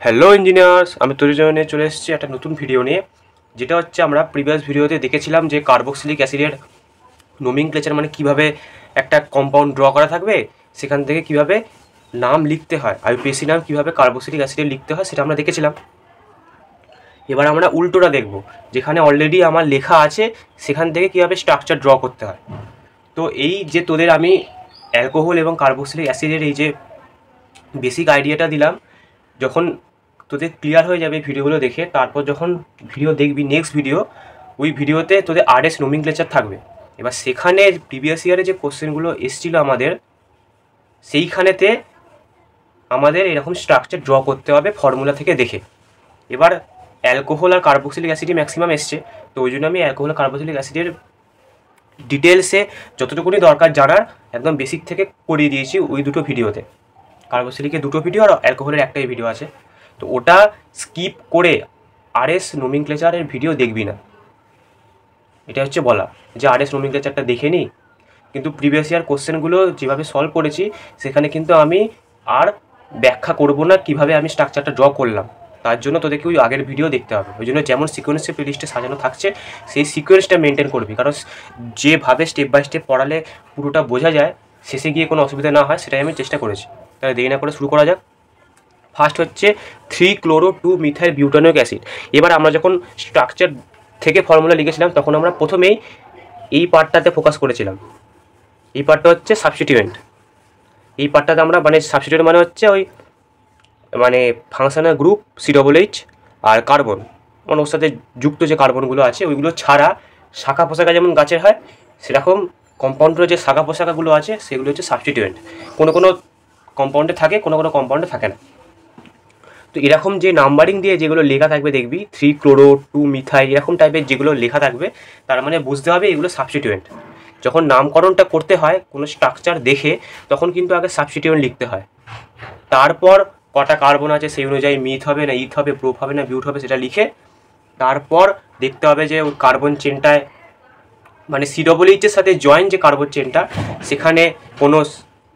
Hello engineers, আমি তোর জন্য চলে এসেছি একটা নতুন ভিডিও নিয়ে, যেটা হচ্ছে আমরা প্রিভিয়াস ভিডিওতে দেখেছিলাম যে কার্বক্সিলিক অ্যাসিডের নোমেনক্লেচার মানে কিভাবে একটা কম্পাউন্ড ড্র করা থাকবে, সেখান থেকে কিভাবে নাম লিখতে হয়, আইউপিএসি নাম কিভাবে কার্বক্সিলিক অ্যাসিডে লিখতে হয় সেটা আমরা দেখেছিলাম। এবার আমরা উল্টোটা দেখব, যেখানে অলরেডি আমার লেখা আছে সেখান থেকে কিভাবে স্ট্রাকচার ড্র করতে হয়। তো এই যে তোদের আমি অ্যালকোহল এবং কার্বক্সিলিক অ্যাসিডের এই যে বেসিক আইডিয়াটা দিলাম, যখন তোদের ক্লিয়ার হয়ে যাবে ভিডিওগুলো দেখে, তারপর যখন ভিডিও দেখবি নেক্সট ভিডিও, ওই ভিডিওতে তোদের আরএস নোমেনক্লেচার থাকবে। এবার সেখানে প্রিভিয়াস ইয়ারে যে কোশ্চেনগুলো এসেছিলো আমাদের, সেইখানেতে আমাদের এরকম স্ট্রাকচার ড্র করতে হবে ফর্মুলা থেকে দেখে। এবার অ্যালকোহল আর কার্বক্সিলিক অ্যাসিডই ম্যাক্সিমাম এসছে, তো ওই জন্য আমি অ্যালকোহল আর কার্বক্সিলিক অ্যাসিডের ডিটেলসে যতটুকুনি দরকার জানার একদম বেসিক থেকে করিয়ে দিয়েছি ওই দুটো ভিডিওতে। কার্বক্সিলিকের দুটো ভিডিও আর অ্যালকোহলের একটাই ভিডিও আছে, তো ওটা স্কিপ করে আরএস নোমেনক্লেচারের ভিডিও দেখবি না। এটা হচ্ছে বলা যে আরএস নোমেনক্লেচারটা দেখে নিই, কিন্তু প্রিভিয়াস ইয়ার কোশ্চেনগুলো যেভাবে সলভ করেছি সেখানে কিন্তু আমি আর ব্যাখ্যা করব না কীভাবে আমি স্ট্রাকচারটা ড্র করলাম। তার জন্য তোদেরকে ওই আগের ভিডিও দেখতে হবে। ওই জন্য যেমন সিকোয়েন্সে প্লেলিস্টে সাজানো থাকছে সেই সিকোয়েন্সটা মেনটেন করবি, কারণ যেভাবে স্টেপ বাই স্টেপ পড়ালে পুরোটা বোঝা যায়, শেষে গিয়ে কোনো অসুবিধা না হয়, সেটাই আমি চেষ্টা করেছি। তাহলে দেরি না করে শুরু করা যাক। ফার্স্ট হচ্ছে 3-chloro-2-methyl-butanoic অ্যাসিড। এবার আমরা যখন স্ট্রাকচার থেকে ফর্মুলা লিখেছিলাম তখন আমরা প্রথমেই এই পার্টটাতে ফোকাস করেছিলাম। এই পার্টটা হচ্ছে সাবস্টিটিউয়েন্ট। এই পার্টটাতে আমরা মানে সাবস্টিটিউয়েন্ট মানে হচ্ছে ওই মানে ফাংশনাল গ্রুপ COOH আর কার্বন, মানে ওর সাথে যুক্ত যে কার্বনগুলো আছে ওইগুলো ছাড়া শাখা পোশাকা যেমন গাছের হয়, সেরকম কম্পাউন্ডের যে শাখা পোশাকাগুলো আছে সেগুলো হচ্ছে সাবস্টিটিউয়েন্ট। কোনো কোনো কম্পাউন্ডে থাকে, কোনো কোনো কম্পাউন্ডে থাকে না। তো এরকম যে নাম্বারিং দিয়ে যেগুলো লেখা থাকবে দেখবি 3-chloro-2-methyl এরকম টাইপের যেগুলো লেখা থাকবে, তার মানে বুঝতে হবে এগুলো সাবস্টিটিউয়েন্ট। যখন নামকরণটা করতে হয় কোনো স্ট্রাকচার দেখে, তখন কিন্তু আগে সাবস্টিটিউয়েন্ট লিখতে হয়, তারপর কটা কার্বন আছে সেই অনুযায়ী মিথ হবে না ইথ হবে, প্রোপ হবে না বিউট হবে সেটা লিখে, তারপর দেখতে হবে যে ওই কার্বন চেনটায় মানে COOH-এর সাথে জয়েন্ট যে কার্বন চেনটা, সেখানে কোনো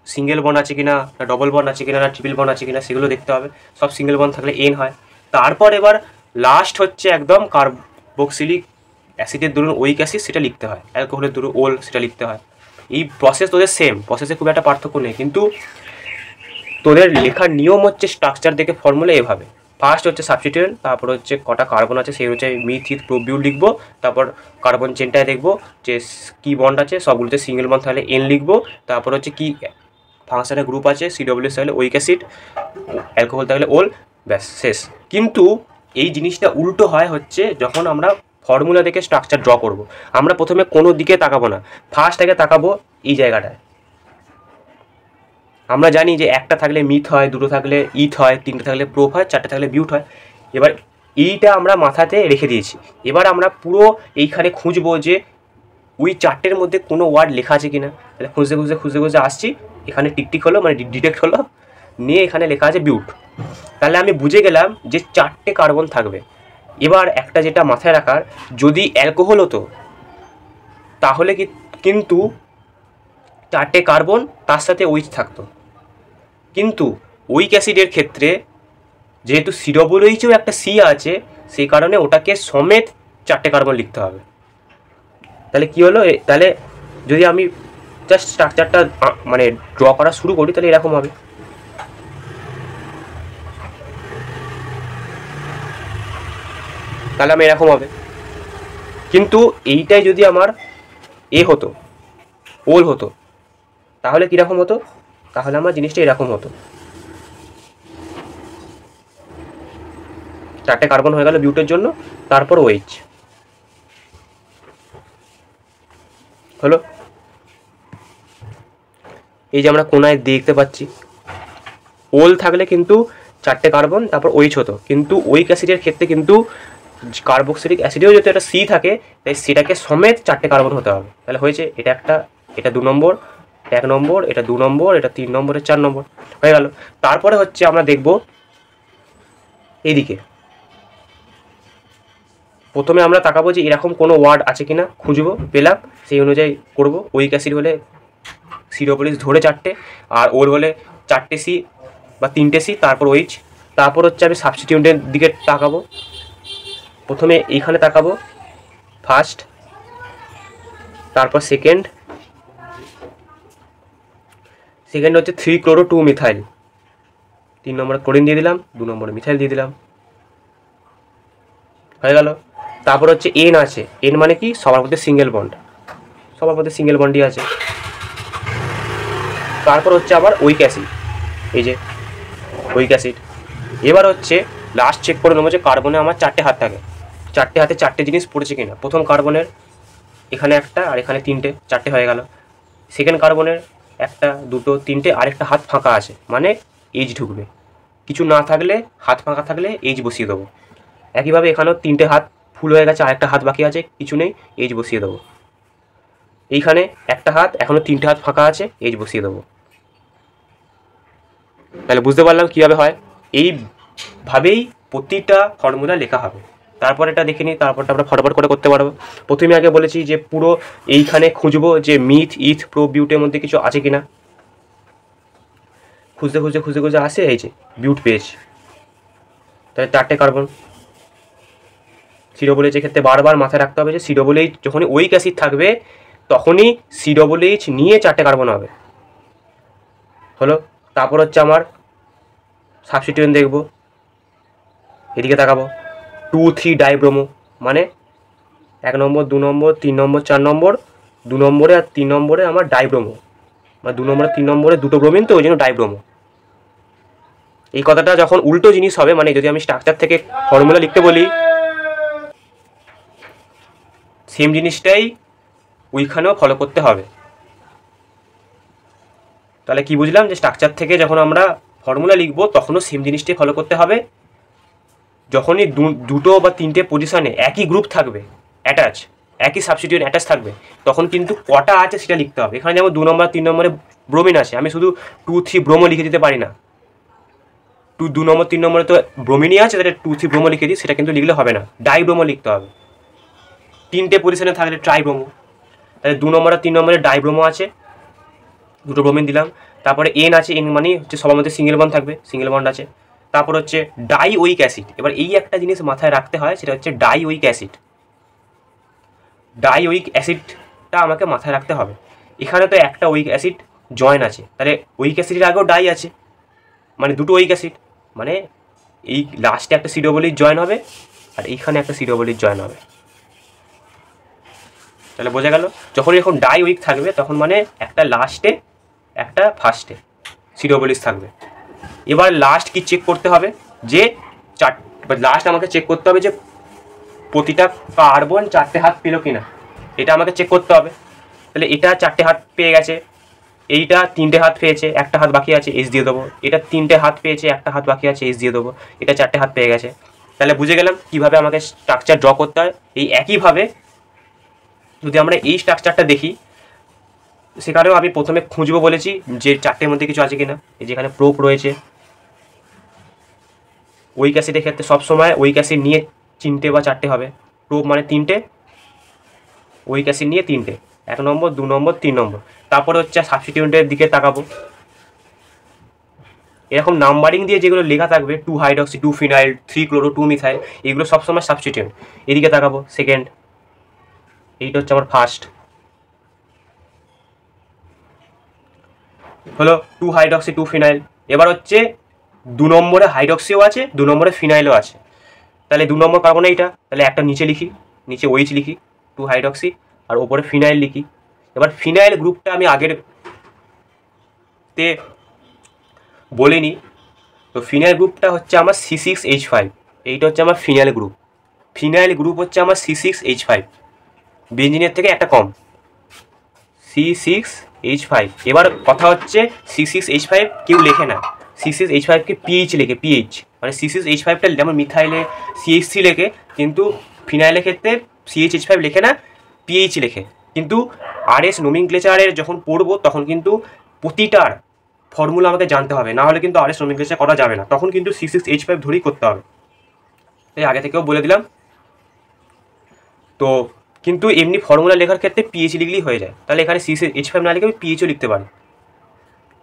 সিঙ্গেল বন্ড আছে কিনা, না ডবল বন্ড আছে কিনা, না ট্রিপল বন্ড আছে কিনা, সেগুলো দেখতে হবে। সব সিঙ্গেল বন্ড থাকলে N হয়। তারপর এবার লাস্ট হচ্ছে একদম কার্বক্সিলিক অ্যাসিডের ধরুন ওইক অ্যাসিড, সেটা লিখতে হয়। অ্যালকোহলের ধরুন ওল, সেটা লিখতে হয়। এই প্রসেস তোদের সেম, প্রসেসে খুব একটা পার্থক্য নেই, কিন্তু তোদের লেখার নিয়ম হচ্ছে স্ট্রাকচার দেখে ফর্মুলা এভাবে। ফার্স্ট হচ্ছে সাবস্টিটিউয়েন্ট, তারপর হচ্ছে কটা কার্বন আছে সেই হচ্ছে মিথ ইথ প্রোপ বিউট লিখবো, তারপর কার্বন চেনটায় দেখবো যে কি বন্ড আছে, সবগুলোতে সিঙ্গেল বন্ড থাকলে N লিখবো, তারপর হচ্ছে কি ফাংশনাল গ্রুপ আছে, COOH থাকলে ওইক অ্যাসিড, অ্যালকোহল থাকলে ওল, ব্যাস শেষ। কিন্তু এই জিনিসটা উল্টো হয় হচ্ছে যখন আমরা ফর্মুলা দেখে স্ট্রাকচার ড্র করব। আমরা প্রথমে কোনো দিকে তাকাবো না, ফার্স্ট আগে তাকাবো এই জায়গাটায়। আমরা জানি যে একটা থাকলে মিথ হয়, দুটো থাকলে ইথ হয়, তিনটে থাকলে প্রোপ হয়, চারটে থাকলে বিউট হয়। এবার এইটা আমরা মাথাতে রেখে দিয়েছি। এবার আমরা পুরো এইখানে খুঁজবো যে ওই চারটের মধ্যে কোনো ওয়ার্ড লেখা আছে কিনা। তাহলে খুঁজতে খুঁজতে খুঁজতে খুঁজতে আসছি, এখানে টিকটিক হলো মানে ডিটেক্ট হলো, নিয়ে এখানে লেখা আছে বিউট। তাহলে আমি বুঝে গেলাম যে চারটে কার্বন থাকবে। এবার একটা যেটা মাথায় রাখার, যদি অ্যালকোহল হতো তাহলে কিন্তু চারটে কার্বন তার সাথে ওইচ থাকতো, কিন্তু ওইক অ্যাসিডের ক্ষেত্রে যেহেতু COOH-এও একটা C আছে, সেই কারণে ওটাকে সমেত চারটে কার্বন লিখতে হবে। তাহলে কি হলো, তাহলে যদি আমি জাস্ট স্ট্রাকচারটা মানে ড্র করা শুরু করি তাহলে এরকম হবে। তাহলে আমি এরকম হবে, কিন্তু এইটাই যদি আমার হতো, ওল হতো, তাহলে কীরকম হতো, তাহলে আমার জিনিসটা এরকম হতো। চারটে কার্বন হয়ে গেল বিউটের জন্য, তারপর OH হলো। এই যে আমরা কোনায় দেখতে পাচ্ছি, ওল থাকলে কিন্তু চারটে কার্বন তারপর OH হতো, কিন্তু ওইক অ্যাসিডের ক্ষেত্রে কিন্তু কার্বক্সিলিক অ্যাসিডেও যদি একটা C থাকে, তাই সেটাকে সমেত চারটে কার্বন হতে হবে। তাহলে হয়েছে এটা একটা, এটা 2 নম্বর, 1 নম্বর, এটা 2 নম্বর, এটা 3 নম্বরের 4 নম্বর হয়ে গেল। তারপরে হচ্ছে আমরা দেখব এইদিকে, প্রথমে আমরা তাকাবো যে এরকম কোনো ওয়ার্ড আছে কিনা, খুঁজবো, পেলাম, সেই অনুযায়ী করব। ওইক অ্যাসিড হলে COOH ধরে চারটে, আর ওর হলে চারটে C বা তিনটে C, তারপর OH তারপর হচ্ছে আমি সাবস্টিটিউয়েন্টের দিকে তাকাবো। প্রথমে এইখানে তাকাবো, ফার্স্ট, তারপর সেকেন্ড হচ্ছে 3-chloro-2-methyl, 3 নম্বরে ক্লোরিন দিয়ে দিলাম, 2 নম্বরে মিথাইল দিয়ে দিলাম, হয়ে গেল। তারপর হচ্ছে এন আছে, এন মানে কি সবার মধ্যে সিঙ্গেল বন্ড, সবার মধ্যে সিঙ্গেল বন্ডই আছে। তারপর হচ্ছে আবার উইক অ্যাসিড, এই যে উইক অ্যাসিড। এবার হচ্ছে লাস্ট চেক করে নেবো যে কার্বনে আমার 4টে হাত থাকে, 4টে হাতে 4টে জিনিস পড়েছে কিনা। প্রথম কার্বনের এখানে একটা আর এখানে 3টে, 4টে হয়ে গেল। সেকেন্ড কার্বনের 1, 2, 3টে, আরেকটা হাত ফাঁকা আছে, মানে এইচ ঢুকবে। কিছু না থাকলে, হাত ফাঁকা থাকলে এইচ বসিয়ে দেবো। একইভাবে এখানেও 3টে হাত ফুল হয়ে গেছে, আরেকটা হাত বাকি আছে, কিছু নেই, এইচ বসিয়ে দেবো। এইখানে একটা হাত, এখনও 3টে হাত ফাঁকা আছে, এইচ বসিয়ে দেবো। তাহলে বুঝতে পারলাম কীভাবে হয়। এইভাবেই প্রতিটা ফর্মুলা লেখা হবে। তারপর এটা দেখে নিই, তারপরটা আমরা ফটাফট করে করতে পারবো। প্রথমে আগে বলেছি যে পুরো এইখানে খুঁজবো যে মিথ, ইথ, প্রো, বিউটের মধ্যে কিছু আছে কিনা। খুঁজতে খুঁজতে আসে, এই যে বিউট পেয়েছি। তাহলে 4টে কার্বন। COOH ক্ষেত্রে বারবার মাথায় রাখতে হবে যে COOH যখনই উইক অ্যাসিড থাকবে তখনই COOH নিয়ে 4টে কার্বন হবে। হলো। তারপর হচ্ছে আমার সাবস্টিটিউয়েন্ট দেখবো, এদিকে তাকাবো, 2,3-ডাইব্রোমো, মানে 1 নম্বর, 2 নম্বর, 3 নম্বর, 4 নম্বর, 2 নম্বরে আর 3 নম্বরে আমার ডাইব্রোমো, মানে 2 নম্বরে 3 নম্বরে 2টো ব্রোমিন, তো ওই জন্য ডাইব্রোমো। এই কথাটা যখন উল্টো জিনিস হবে, মানে যদি আমি স্ট্রাকচার থেকে ফর্মুলা লিখতে বলি, সেম জিনিসটাই ওইখানেও ফলো করতে হবে। তাহলে কি বুঝলাম, যে স্ট্রাকচার থেকে যখন আমরা ফর্মুলা লিখবো তখনও সেম জিনিসটাই ফলো করতে হবে। যখনই 2টো বা 3টে পজিশনে একই গ্রুপ থাকবে অ্যাটাচ, একই সাবস্টিটিউয়েন্ট অ্যাটাচ থাকবে, তখন কিন্তু কটা আছে সেটা লিখতে হবে। এখানে যেমন 2 নম্বর 3 নম্বরে ব্রোমিন আছে, আমি শুধু 2,3 ব্রোমো লিখে দিতে পারি না। 2 নম্বর 3 নম্বরে তো ব্রোমিনই আছে, তাহলে 2,3 ব্রোমো লিখে দিই, সেটা কিন্তু লিখলে হবে না, ডাইব্রোমো লিখতে হবে। 3টে পজিশনে থাকলে ট্রাইব্রোমো, তাহলে 2 নম্বর আর 3 নম্বরে ডাইব্রোমো আছে, 2টো ব্রোমিন দিলাম। তারপরে এন আছে, এন মানে হচ্ছে সবার মধ্যে সিঙ্গেল বন্ড থাকবে, সিঙ্গেল বন্ড আছে। তারপর হচ্ছে ডাইউইক অ্যাসিড। এবার এই একটা জিনিস মাথায় রাখতে হয়, সেটা হচ্ছে ডাইউইক অ্যাসিড। ডাইউইক অ্যাসিডটা আমাকে মাথায় রাখতে হবে। এখানে তো একটা উইক অ্যাসিড জয়েন আছে, তাহলে উইক অ্যাসিডের আগেও ডাই আছে, মানে 2টো উইক অ্যাসিড, মানে এই লাস্টে একটা COOH জয়েন হবে আর এইখানে একটা COOH জয়েন হবে। তাহলে বোঝা গেল, যখন এরকম ডাই উইক থাকবে তখন মানে একটা লাস্টে একটা ফার্স্টে COOH থাকবে। এবার লাস্ট কি চেক করতে হবে, যে লাস্ট আমাকে চেক করতে হবে যে প্রতিটা কার্বন 4টে হাত পেলো কিনা, এটা আমাকে চেক করতে হবে। তাহলে এটা 4টে হাত পেয়ে গেছে, এইটা 3টে হাত পেয়েছে, একটা হাত বাকি আছে, এইচ দিয়ে দেবো। এটা 3টে হাত পেয়েছে, একটা হাত বাকি আছে, এইচ দিয়ে দেবো। এটা 4টে হাত পেয়ে গেছে। তাহলে বুঝে গেলাম কীভাবে আমাকে স্ট্রাকচার ড্র করতে হয়। এই একইভাবে যদি আমরা এই স্ট্রাকচারটা দেখি, সেখানেও আমি প্রথমে খুঁজবো বলেছি যে 4টের মধ্যে কিছু আছে কিনা। এই যেখানে প্রোপ রয়েছে, উইক অ্যাসিডের ক্ষেত্রে সবসময় উইক অ্যাসিড নিয়ে 3টে বা 4টে হবে, প্রোপ মানে 3টে, উইক অ্যাসিড নিয়ে 3টে, 1 নম্বর, 2 নম্বর, 3 নম্বর। তারপরে হচ্ছে সাবস্টিটিউয়েন্টের দিকে তাকাবো, এরকম নাম্বারিং দিয়ে যেগুলো লেখা থাকবে 2-হাইড্রক্সি, 2-ফিনাইল, 3-chloro-2-মিথাইল, এগুলো সবসময় সাবস্টিটিউয়েন্ট। এদিকে তাকাবো, সেকেন্ড, এইটা হচ্ছে আমার ফার্স্ট। হলো 2-হাইড্রক্সি, 2-ফিনাইল। এবার হচ্ছে 2 নম্বরে হাইড্রক্সিও আছে, 2 নম্বরে ফিনাইলও আছে। তাহলে 2 নম্বর কার্বন এইটা, তাহলে একটা নিচে লিখি, নিচে OH লিখি, 2-হাইড্রক্সি, আর ওপরে ফিনাইল লিখি। এবার ফিনাইল গ্রুপটা আমি আগের তে বলিনি, তো ফিনাইল গ্রুপটা হচ্ছে আমার C6H5, এইটা হচ্ছে আমার ফিনাইল গ্রুপ। ফিনাইল গ্রুপ হচ্ছে আমার C6H5, বেঞ্জিনের থেকে একটা কম, C6H5। এবার কথা হচ্ছে C6H5 কেউ লেখে না, C6H5কে PH লেখে, PH মানে C6H5টা যেমন মিথাইলে CH3 লেখে, কিন্তু ফিনাইলের ক্ষেত্রে CHH5 লেখে না, PH লেখে। কিন্তু RS নোমেনক্লেচারের যখন পড়বো তখন কিন্তু প্রতিটার ফর্মুলা আমাকে জানতে হবে, না হলে কিন্তু RS নোমেনক্লেচার করা যাবে না, তখন কিন্তু C6H5 ধরেই করতে হবে। এই আগে থেকেও বলে দিলাম। তো কিন্তু এমনি ফর্মুলা লেখার ক্ষেত্রে PH লিখলেই হয়ে যায়, তাহলে এখানে C6H5 না লিখে আমি PHও লিখতে পারি।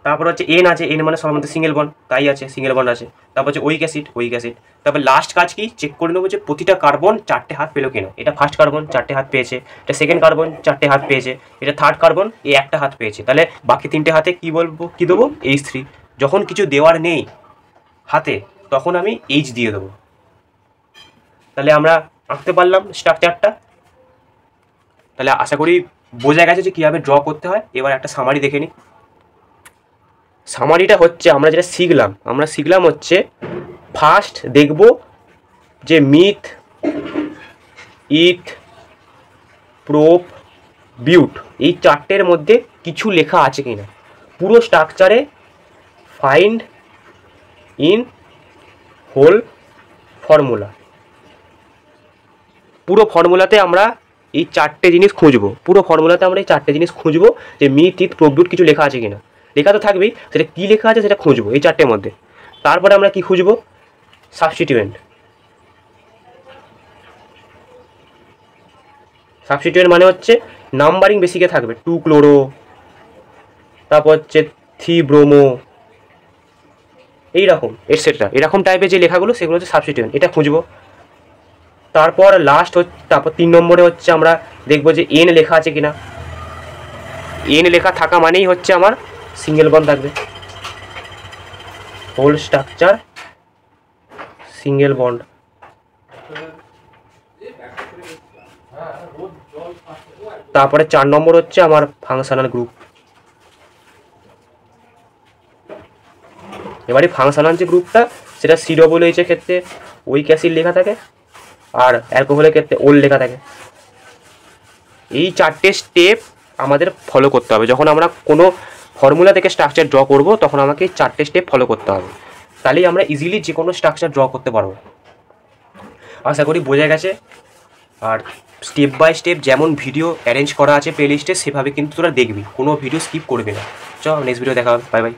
তারপর হচ্ছে এন আছে, এন মানে সবার মধ্যে সিঙ্গেল বন্ড, তাই আছে সিঙ্গেল বন্ড আছে। তারপর হচ্ছে ওইক অ্যাসিড। তারপর লাস্ট কাজ কি, চেক করে নেবো যে প্রতিটা কার্বন 4টে হাত পেলো কিনা। এটা ফার্স্ট কার্বন 4টে হাত পেয়েছে, এটা সেকেন্ড কার্বন 4টে হাত পেয়েছে, এটা থার্ড কার্বন এই একটা হাত পেয়েছে। তাহলে বাকি 3টে হাতে কি বলবো, কি দেবো, H3। যখন কিছু দেওয়ার নেই হাতে তখন আমি H দিয়ে দেবো। তাহলে আমরা আঁকতে পারলাম স্ট্রাকচারটা। তাহলে আশা করি বোঝা গেছে যে কীভাবে ড্র করতে হয়। এবার একটা সামারি দেখে নিই। সামারিটা হচ্ছে আমরা যেটা শিখলাম হচ্ছে ফার্স্ট দেখব যে মিথ, ইথ, প্রোপ, বিউট এই 4টের মধ্যে কিছু লেখা আছে কিনা। পুরো স্ট্রাকচারে ফাইন্ড ইন হোল ফর্মুলা, পুরো ফর্মুলাতে আমরা এই 4টে জিনিস খুঁজবো। যে মিথ, ইথ, প্রোপ, বিউট কিছু লেখা আছে কিনা। লেখা তো থাকবেই, সেটা কী লেখা আছে সেটা খুঁজবো এই 4টের মধ্যে। তারপরে আমরা কি খুঁজবো, সাবস্টিটিউয়েন্ট মানে হচ্ছে নাম্বারিং বেসিকে থাকবে 2 ক্লোরো, তারপর হচ্ছে 3 ব্রোমো, এইরকম এটসেট্রা, এরকম টাইপের যে লেখাগুলো সেগুলো হচ্ছে সাবস্টিটিউয়েন্ট, এটা খুঁজবো। তারপর লাস্ট হচ্ছে, তারপর 3 নম্বরে হচ্ছে আমরা দেখবো যে এন লেখা আছে কিনা। এন লেখা থাকা মানেই হচ্ছে আমার সিঙ্গেল বন্ড থাকবে, হোল স্ট্রাকচার সিঙ্গেল বন্ড। তারপরে 4 নম্বর হচ্ছে আমার ফাংশনাল গ্রুপ। এবারে ফাংশনাল যে গ্রুপটা সেটা COOH এর ক্ষেত্রে ওইক অ্যাসিড লেখা থাকে, আর অ্যালকোহলের ক্ষেত্রে ওল লেখা থাকে। এই 4টে স্টেপ আমাদের ফলো করতে হবে। যখন আমরা কোনো ফর্মুলা থেকে স্ট্রাকচার ড্র করব তখন আমাকে এই 4টে স্টেপ ফলো করতে হবে, তাহলেই আমরা ইজিলি যে কোনো স্ট্রাকচার ড্র করতে পারবো। আশা করি বোঝা গেছে। আর স্টেপ বাই স্টেপ যেমন ভিডিও অ্যারেঞ্জ করা আছে প্লেলিস্টে সেভাবে কিন্তু তোরা দেখবি, কোনো ভিডিও স্কিপ করবি না। চল নেক্সট ভিডিও দেখা হবে, বাই বাই।